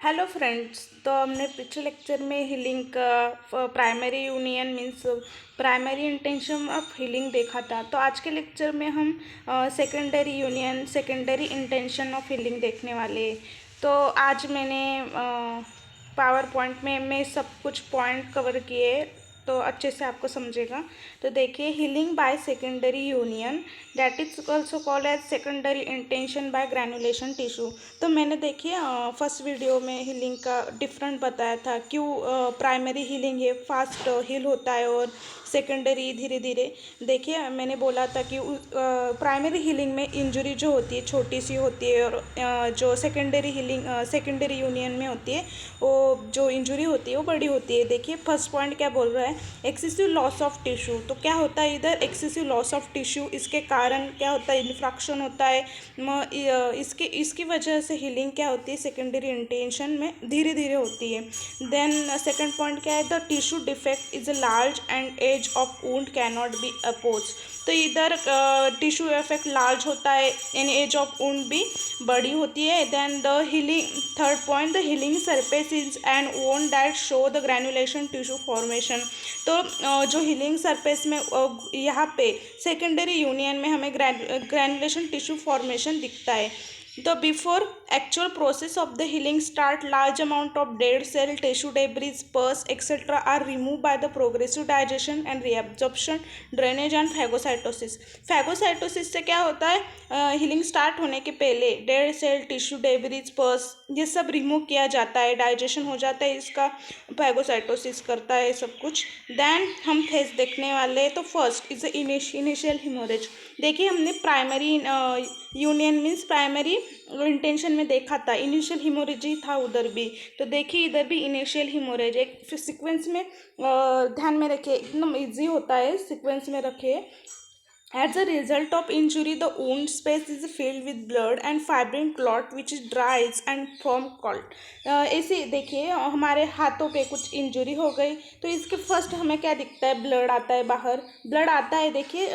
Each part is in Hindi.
Hello friends. तो हमने पिछले लेक्चर में हीलिंग का primary union means primary intention of healing देखा था। तो आज के लेक्चर में हम secondary union secondary intention of healing देखने वाले। तो आज मैंने पावर पॉइंट में मैं सब कुछ पॉइंट कवर किए तो अच्छे से आपको समझेगा। तो देखिए, healing by secondary union that is also called as secondary intention by granulation tissue. तो मैंने देखिए फर्स्ट वीडियो में हीलिंग का डिफरेंट बताया था, क्यों प्राइमरी हीलिंग है फास्ट हील होता है और सेकेंडरी धीरे धीरे। देखिए, मैंने बोला था कि प्राइमरी हीलिंग में इंजरी जो होती है छोटी सी होती है और जो सेकेंडरी हीलिंग सेकेंडरी यूनियन में होती है वो जो इंजरी होती है वो बड़ी होती है। देखिए फर्स्ट पॉइंट क्या बोल रहा है, एक्सेसिव लॉस ऑफ टिश्यू। तो क्या होता है इधर, एक्सेसिव लॉस ऑफ टिश्यू, इसके कारण क्या होता है, इन्फ्रैक्शन होता है। इसकी वजह से हीलिंग क्या होती है सेकेंडरी इंटेंशन में धीरे धीरे होती है। देन सेकंड पॉइंट क्या है, the tissue defect is a large and edge of wound can not be appose. तो इधर टिश्यू इफेक्ट लार्ज होता है एंड एज ऑफ वुंड भी बड़ी होती है। Then the healing third point, the healing surface is and won that show the granulation tissue formation. तो जो हीलिंग सरफेस में यहाँ पे सेकेंडरी यूनियन में हमें ग्रैनुलेशन टिश्यू फॉर्मेशन दिखता है। तो before actual process of the healing start, large amount of dead cell, tissue debris, pus, etc. are removed by the progressive digestion and reabsorption, drainage and phagocytosis। phagocytosis से क्या होता है, हीलिंग स्टार्ट होने के पहले डेड सेल, टिश्यू डेब्रिज, पस ये सब रिमूव किया जाता है, डाइजेशन हो जाता है इसका, फैगोसाइटोसिस करता है सब कुछ। देन हम फेज देखने वाले। तो फर्स्ट इज इनिशियल हिमोरेज। देखिए हमने primary union means primary intention में देखा था, इनिशियल हिमोरेज ही था उधर भी। तो देखिए इधर भी इनिशियल हिमोरेज एक सीक्वेंस में ध्यान में रखिए, एकदम इजी होता है, सीक्वेंस में रखिए। As a result of injury, the wound space is filled with blood and fibrin clot which dries and form cold। ऐसे देखिए हमारे हाथों पे कुछ इंजरी हो गई तो इसके फर्स्ट हमें क्या दिखता है, ब्लड आता है बाहर, ब्लड आता है। देखिए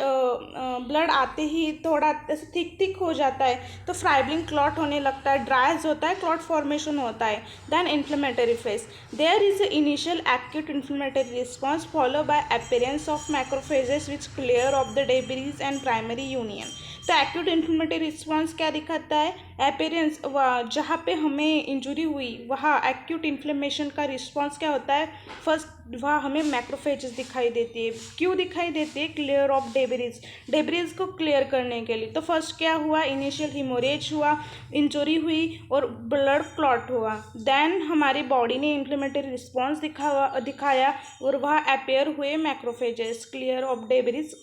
ब्लड आते ही थोड़ा थिक थिक हो जाता है तो फाइब्रिन क्लॉट होने लगता है, ड्राइज होता है, क्लॉट फॉर्मेशन होता है। Then inflammatory phase, there is initial acute inflammatory response follow by appearance of macrophages which clear off the debris and primary union. तो एक्यूट इन्फ्लेमेटरी रिस्पॉन्स क्या दिखाता है, अपीयरेंस, जहाँ पे हमें इंजुरी हुई वहाँ एक्यूट इन्फ्लेमेशन का रिस्पॉन्स क्या होता है, फर्स्ट वहाँ हमें मैक्रोफेजेस दिखाई देती है। क्यों दिखाई देती है, क्लियर ऑफ डेब्रिज, डेब्रिज को क्लियर करने के लिए। तो फर्स्ट क्या हुआ, इनिशियल हिमोरेज हुआ, इंजरी हुई और ब्लड क्लॉट हुआ। देन हमारी बॉडी ने इन्फ्लेमेटरी रिस्पॉन्स दिखाया और वह अपेयर हुए macrophages clear of debris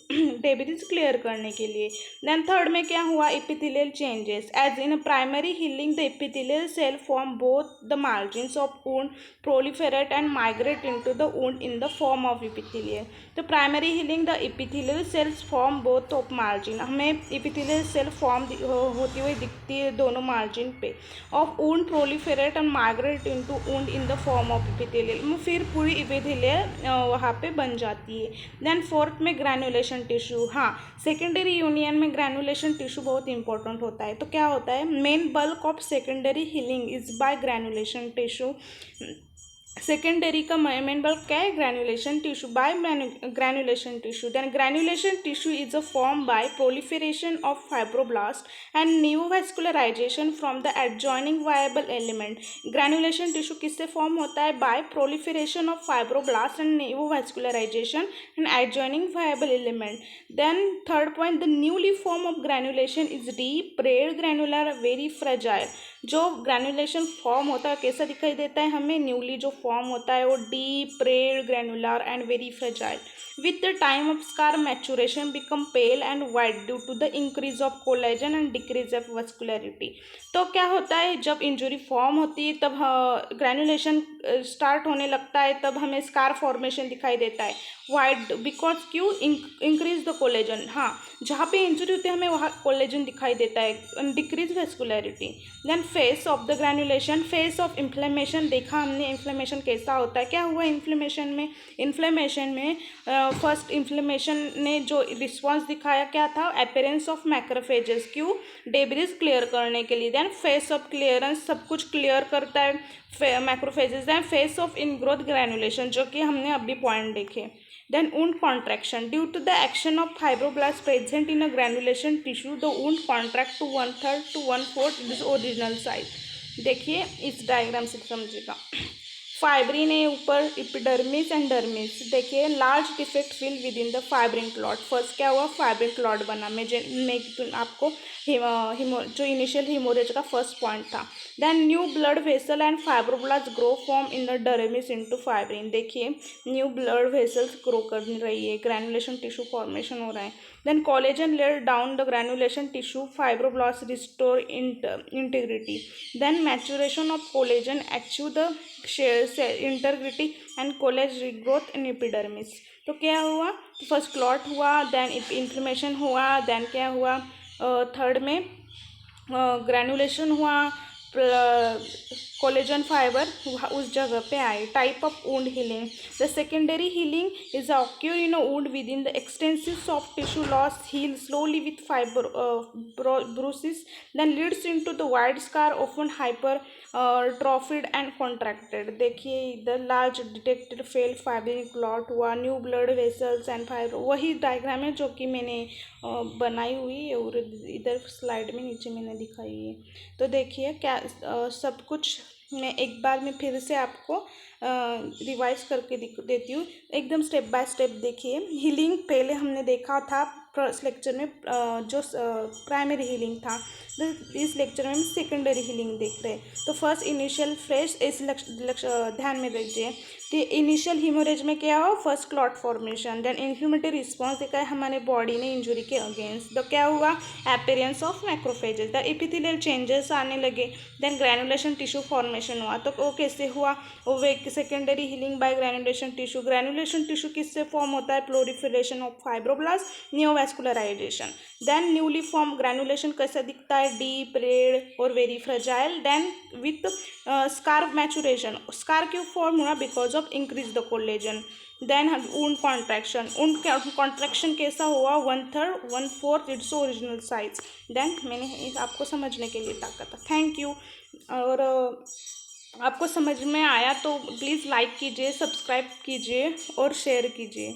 debris clear करने के लिए। देन थर्ड में क्या हुआ, epithelial changes. As in primary healing the epithelial cell form both the margins of wound, proliferate and migrate into the wound in the form of epithelial. तो primary healing the epithelial cells form both of margin, हमें एपिथेलियल सेल फॉर्म होती हुई दिखती है दोनों मार्जिन पे, of wound, proliferate and migrate into wound in the form of epithelial. फिर पूरी एपिथेलियल वहाँ पे बन जाती है। देन फोर्थ में ग्रैनुलेशन टिश्यू। हाँ, सेकेंडरी यूनियन में ग्रैनुलेशन टिश्यू बहुत इंपॉर्टेंट होता है। तो क्या होता है, main bulk of secondary healing is by granulation tissue. Secondary का मेन बल्क क्या है, granulation tissue, by granulation tissue. Then granulation tissue is a form by proliferation of fibroblast and neovascularization from the adjoining viable element. Granulation tissue किससे फॉर्म होता है, by proliferation of fibroblast and neovascularization and adjoining viable element. Then third point, the newly form of granulation is deep red granular very fragile. जो ग्रैनुलेशन फॉर्म होता है कैसा दिखाई देता है हमें, न्यूली जो फॉर्म होता है वो deep red granular and very fragile. With the time of scar maturation become pale and white due to the increase of collagen and decrease of vascularity. तो क्या होता है, जब इंजुरी फॉर्म होती है तब ग्रैनुलेशन स्टार्ट होने लगता है, तब हमें स्कार फॉर्मेशन दिखाई देता है वाइट, बिकॉज क्यों, इंक्रीज द कोलेजन। हाँ, जहाँ पे इंजुरी होती है हमें वहाँ कोलेजन दिखाई देता है, decrease vascularity. Then phase of the granulation, phase of inflammation. देखा हमने इन्फ्लेमेशन कैसा होता है, क्या हुआ इन्फ्लेमेशन में, इन्फ्लेमेशन में फर्स्ट इन्फ्लेमेशन ने जो रिस्पॉन्स दिखाया क्या था, अपीयरेंस ऑफ मैक्रोफेजेस, क्यों, डेब्रिज क्लियर करने के लिए। देन फेस ऑफ क्लियरेंस, सब कुछ क्लियर करता है macrophages. Then phase of ingrowth granulation, जो कि हमने अभी पॉइंट देखे। Then wound contraction, due to the action of fibroblast present in a granulation tissue, the wound contract to 1/3 to 1/4 its original size। देखिए इस डायग्राम से समझिएगा। फाइब्रिन है ऊपर, इपिडर्मिस एंड डर्मिस। देखिए large defect fill with in the fibrin clot. First क्या हुआ, फाइब्रिन क्लॉट बना। मैं आपको जो इनिशियल हिमोरेज का फर्स्ट पॉइंट था। Then new blood vessel and fibroblast grow form in the dermis into fibrin. देखिए न्यू ब्लड वेसल्स ग्रो कर रही है, ग्रैनुलेशन टिश्यू फॉर्मेशन हो रहा है। Then collagen layer down the granulation tissue, fibroblasts restore integrity। then maturation of collagen achieve the integrity and collagen regrowth in epidermis। तो क्या हुआ, फर्स्ट क्लॉट हुआ, देन इन्फ्लेमेशन हुआ, देन क्या हुआ, थर्ड में ग्रैनुलेशन हुआ, कोलेजन फाइबर उस जगह पे आए। Type of wound healing, the secondary healing is occur in a wound with in the extensive soft tissue loss heal slowly with fibrosis, then leads in to the wide scar often hypertrophied and contracted. देखिए इधर large detected fail fibrin clot हुआ, new blood vessels and fiber, वही डायग्राम है जो कि मैंने बनाई हुई है और इधर स्लाइड में नीचे मैंने दिखाई है। तो देखिए क्या सब कुछ मैं एक बार में फिर से आपको रिवाइज करके देती हूँ, एकदम स्टेप बाय स्टेप। देखिए हीलिंग पहले हमने देखा था फर्स्ट लेक्चर में, जो प्राइमरी हीलिंग था। इस लेक्चर में हम सेकेंडरी हीलिंग देख रहे हैं। तो फर्स्ट इनिशियल फ्रेश, इस ध्यान में रखिए। तो इनिशियल हीमोरेज में क्या हो, first clot formation, then inflammatory response देखा है हमारे बॉडी ने इंजुरी के अगेंस्ट। तो क्या हुआ, appearance of macrophages, the epithelial changes आने लगे। देन ग्रैनुलेशन टिश्यू फॉर्मेशन हुआ। तो वो कैसे हुआ, वो secondary healing by granulation tissue. Granulation tissue किससे फॉर्म होता है, proliferation of fibroblast, neovascularisation. Then newly form granulation कैसा दिखता है, डीप रेड और very fragile. Then with scar maturation, scar क्यों फॉर्म हुआ, because of increase the collagen. Then wound contraction, wound contraction कैसा हुआ, 1/3 1/4 इट्स ओरिजिनल साइज। देन मैंने आपको समझने के लिए ताकत था। Thank you. और आपको समझ में आया तो प्लीज़ लाइक कीजिए, सब्सक्राइब कीजिए और शेयर कीजिए।